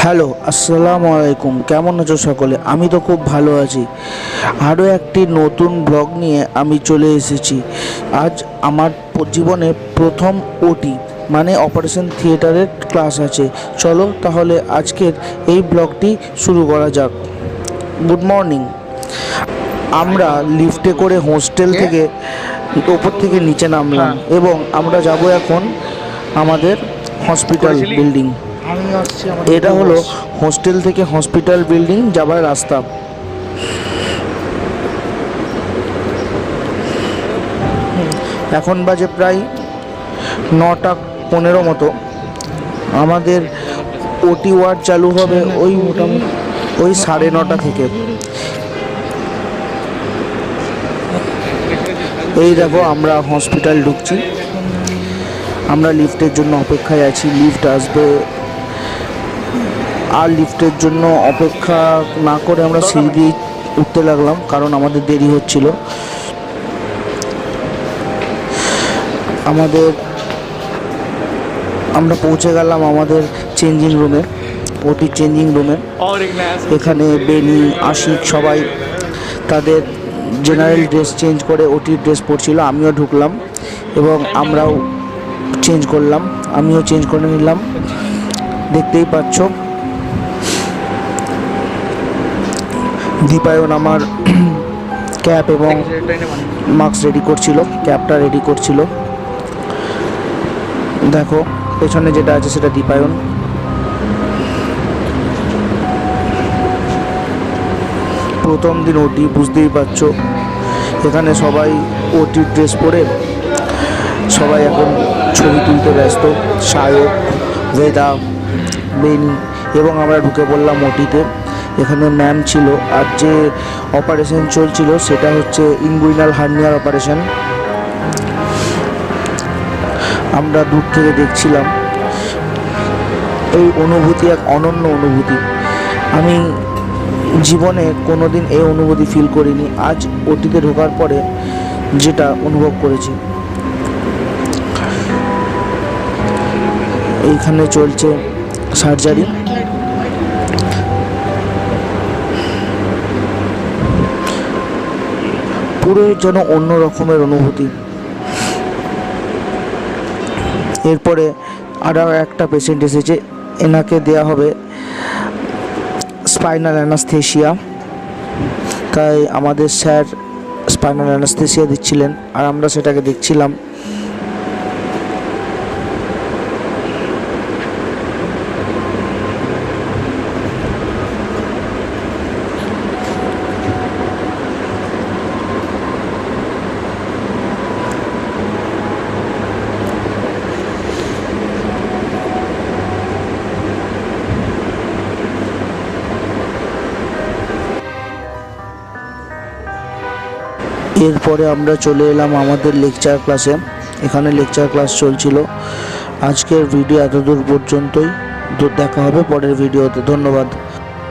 Hello, আসসালামু আলাইকুম। কেমন আছো সকলে? আমি তো খুব ভালো আছি। আরও একটি নতুন ব্লগ নিয়ে আমি চলে এসেছি। আজ আমার জীবনে প্রথম ওটি মানে অপারেশন থিয়েটারের ক্লাস আছে। চলো তাহলে আজকের এই ব্লগটি শুরু করা যাক। Good morning. আমরা লিফটে করে হোস্টেল থেকে ওপর থেকে নিচে নামলাম এবং আমরা যাব এখন আমাদের হসপিটাল বিল্ডিং। এটা হলো হোস্টেল থেকে হসপিটাল বিল্ডিং যাবার রাস্তা। এখন বাজে প্রায় 9:15 মতো। আমাদের ওটি ওয়ার্ড চালু হবে ওই মোটামুটি 9:30 থেকে। এই দেখো আমরা হসপিটাল ঢুকছি। আমরা লিফটের জন্য অপেক্ষায় আছি, লিফট আসবে। আর লিফটের জন্য অপেক্ষা না করে আমরা সিঁড়ি দিয়ে উঠতে লাগলাম, কারণ আমাদের দেরি হচ্ছিল। আমরা পৌঁছে গেলাম আমাদের চেঞ্জিং রুমে, ওটির চেঞ্জিং রুমে। এখানে বেনি, আশিক সবাই তাদের জেনারেল ড্রেস চেঞ্জ করে ওটির ড্রেস পরছিল। আমিও ঢুকলাম এবং আমরাও চেঞ্জ করলাম, আমিও চেঞ্জ করে নিলাম। দেখতেই পাচ্ছ দীপায়ন আমার ক্যাপ এবং মাস্ক রেডি করছিল, ক্যাপটা রেডি করছিল। দেখো পেছনে যেটা আছে সেটা দীপায়ন। প্রথম দিন ওটি, বুঝতেই পারছো। এখানে সবাই ওটির ড্রেস পরে সবাই এখন ছবি তুলতে ব্যস্ত। সায়ক, বেদা, বেনি এবং আমরা ঢুকে পড়লাম ওটিতে। এখানে ম্যাম ছিল। আর যে অপারেশন চলছিল সেটা হচ্ছে ইনগুইনাল হার্নিয়ার অপারেশন। আমরা দূর থেকে দেখছিলাম। এই অনুভূতি এক অনন্য অনুভূতি। আমি জীবনে কোনো দিন এই অনুভূতি ফিল করিনি, আজ ওটিতে ঢোকার পরে যেটা অনুভব করেছি। এইখানে চলছে সার্জারি। পুরো যেন অন্য রকমের অনুভূতি। এরপরে আরও একটা পেশেন্ট এসেছে, এনাকে দেয়া হবে স্পাইনাল অ্যানাস্থেশিয়া। তাই আমাদের স্যার স্পাইনাল অ্যানাস্থেশিয়া দিচ্ছিলেন আর আমরা সেটাকে দেখছিলাম। এরপরে আমরা চলে এলাম আমাদের লেকচার ক্লাসে। এখানে লেকচার ক্লাস চলছিল। আজকের ভিডিও এতদূর পর্যন্তই। দেখা হবে পরের ভিডিওতে। ধন্যবাদ।